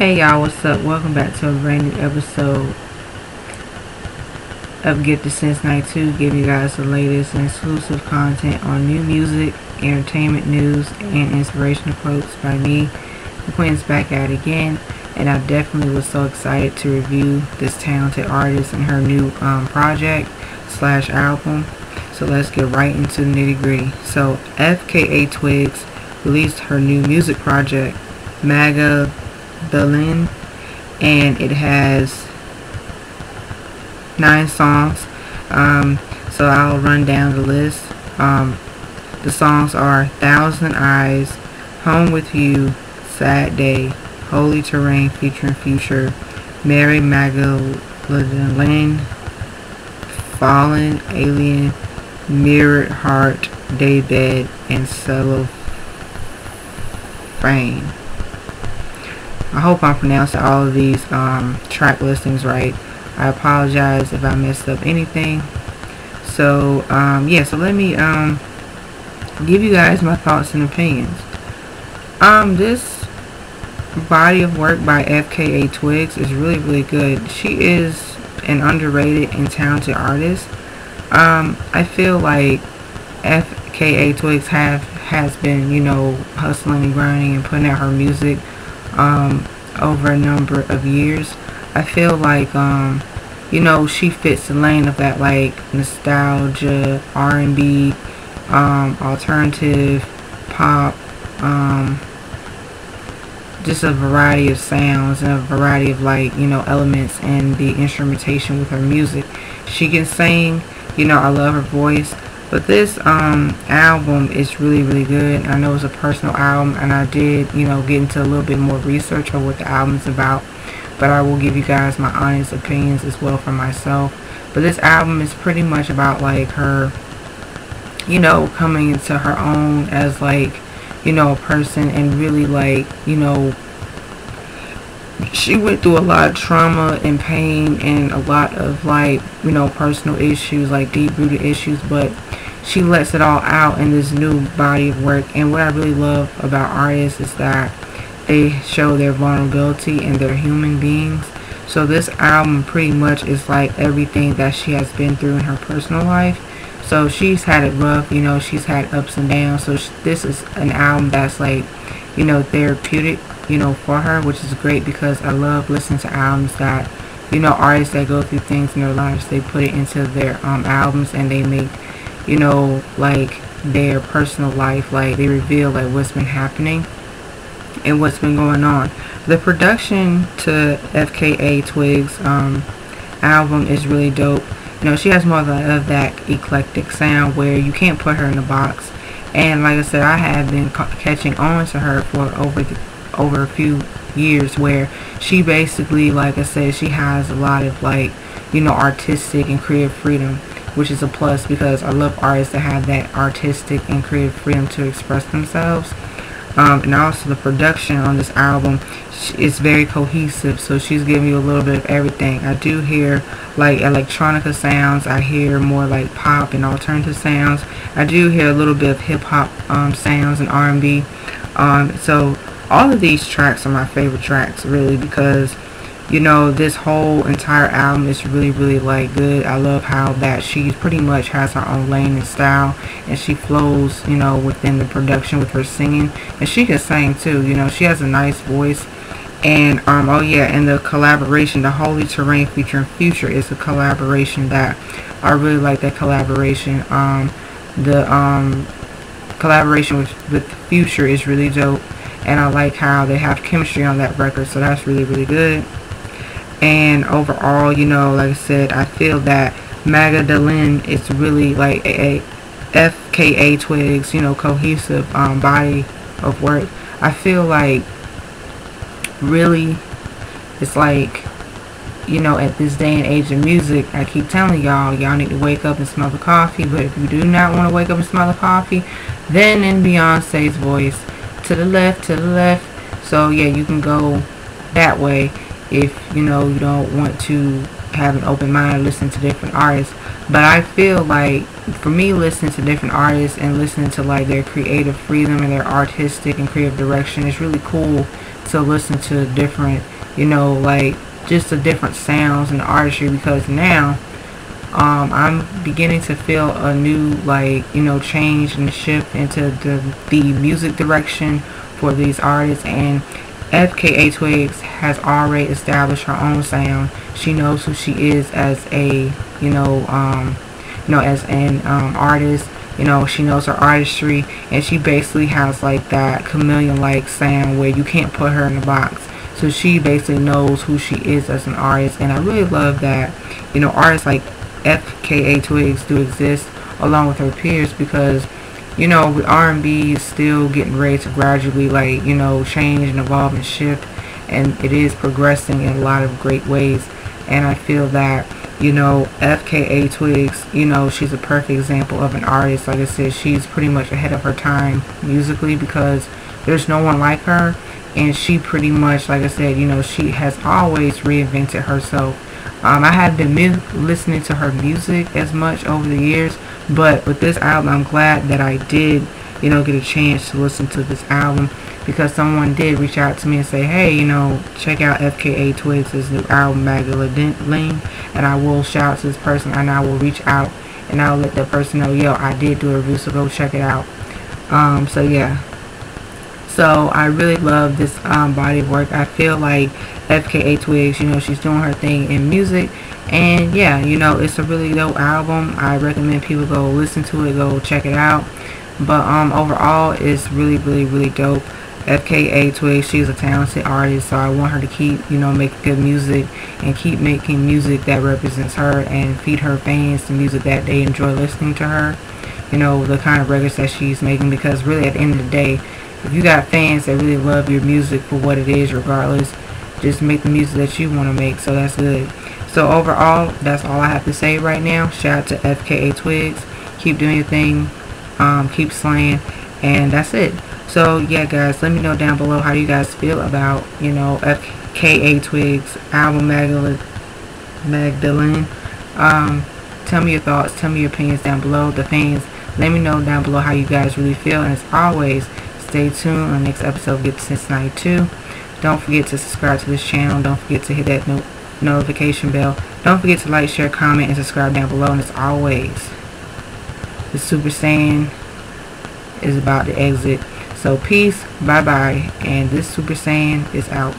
Hey y'all, what's up? Welcome back to a brand new episode of Gifted Since Night 2, giving you guys the latest and exclusive content on new music, entertainment news, and inspirational quotes by me. The Queen's back at it again, and I definitely was so excited to review this talented artist and her new project / album. So let's get right into the nitty gritty. So FKA Twigs released her new music project, Magdalene, and it has 9 songs. So I'll run down the list. The songs are Thousand Eyes, Home With You, Sad Day, Holy Terrain featuring Future, Mary Magdalene, Fallen, Alien, Mirrored Heart, Daybed, and Cellophane. I hope I'm pronouncing all of these track listings right. I apologize if I messed up anything. So yeah, so let me give you guys my thoughts and opinions. This body of work by FKA Twigs is really good. She is an underrated and talented artist. I feel like FKA Twigs has been, hustling and grinding and putting out her music over a number of years. I feel like she fits the lane of that like nostalgia, R&B, alternative pop, just a variety of sounds and a variety of elements and the instrumentation with her music. She can sing, I love her voice. But this album is really good. I know it's a personal album, and I did get into a little bit more research on what the album is about, but I will give you guys my honest opinions as well for myself. But this album is pretty much about like her coming into her own as like a person, and really she went through a lot of trauma and pain and a lot of personal issues, like deep-rooted issues, but she lets it all out in this new body of work. And what I really love about artists is that they show their vulnerability and they're human beings. So this album pretty much is like everything that she has been through in her personal life. So she's had it rough, she's had ups and downs. So this is an album that's like therapeutic for her, which is great, because I love listening to albums that artists that go through things in their lives, they put it into their albums, and they make like their personal life, like they reveal like what's been happening and what's been going on. The production to FKA Twigs album is really dope. She has more of that eclectic sound where you can't put her in a box. And like I said, I have been catching on to her for over a few years, where she basically, like I said, she has a lot of artistic and creative freedom, which is a plus, because I love artists that have that artistic and creative freedom to express themselves. And also the production on this album is very cohesive, so she's giving you a little bit of everything. I do hear like electronica sounds, I hear more like pop and alternative sounds, I do hear a little bit of hip-hop sounds and R&B. So all of these tracks are my favorite tracks, really, because this whole entire album is really good. I love how that she pretty much has her own lane and style, and she flows within the production with her singing, and she can sing too. She has a nice voice. And oh yeah, and the collaboration, the Holy Terrain featuring Future, is a collaboration that I really like. That collaboration, the collaboration with Future is really dope, and I like how they have chemistry on that record, so that's really good. And overall, like I said, I feel that Magdalene is really like a FKA Twigs, cohesive body of work. I feel like really it's like, at this day and age of music, I keep telling y'all need to wake up and smell the coffee. But if you do not want to wake up and smell the coffee, then in Beyonce's voice, to the left, to the left. So yeah, you can go that way if you don't want to have an open mind and listen to different artists. But I feel like, for me, listening to different artists and listening to like their creative freedom and their artistic and creative direction is really cool to listen to different, you know, like just the different sounds and artistry, because now I'm beginning to feel a new, like, you know, change and shift into the music direction for these artists. And FKA Twigs has already established her own sound. She knows who she is as a, as an artist. You know, she knows her artistry, and she basically has like that chameleon-like sound where you can't put her in a box. So she basically knows who she is as an artist, and I really love that, you know, artists like FKA Twigs do exist along with her peers, because, you know, with R&B is still getting ready to gradually, like, you know, change and evolve and shift, and it is progressing in a lot of great ways. And I feel that, you know, FKA Twigs, you know, she's a perfect example of an artist. Like I said, she's pretty much ahead of her time musically, because there's no one like her, and she pretty much, like I said, you know, she has always reinvented herself. I haven't been listening to her music as much over the years, but with this album, I'm glad that I did, you know, get a chance to listen to this album, because someone did reach out to me and say, hey, you know, check out FKA Twigs' new album, Magdalene, and I will shout out to this person, and I will reach out, and I'll let that person know, yo, I did do a review, so go check it out. So yeah. So I really love this body of work. I feel like FKA Twigs, you know, she's doing her thing in music, and yeah, you know, it's a really dope album. I recommend people go listen to it, go check it out. But overall, it's really, really, really dope. FKA Twigs, she's a talented artist, so I want her to keep, you know, making good music and keep making music that represents her and feed her fans the music that they enjoy listening to her. You know, the kind of records that she's making, because really at the end of the day, if you got fans that really love your music for what it is, regardless, just make the music that you want to make. So that's good. So overall, that's all I have to say right now. Shout out to FKA Twigs. Keep doing your thing. Keep slaying. And that's it. So yeah, guys, let me know down below how you guys feel about, you know, FKA Twigs album Magdalene. Tell me your thoughts. Tell me your opinions down below. The fans, let me know down below how you guys really feel. And as always, stay tuned on the next episode of Get to Cincinnati 2. Don't forget to subscribe to this channel. Don't forget to hit that notification bell. Don't forget to like, share, comment, and subscribe down below. And as always, the Super Saiyan is about to exit. So peace, bye-bye, and this Super Saiyan is out.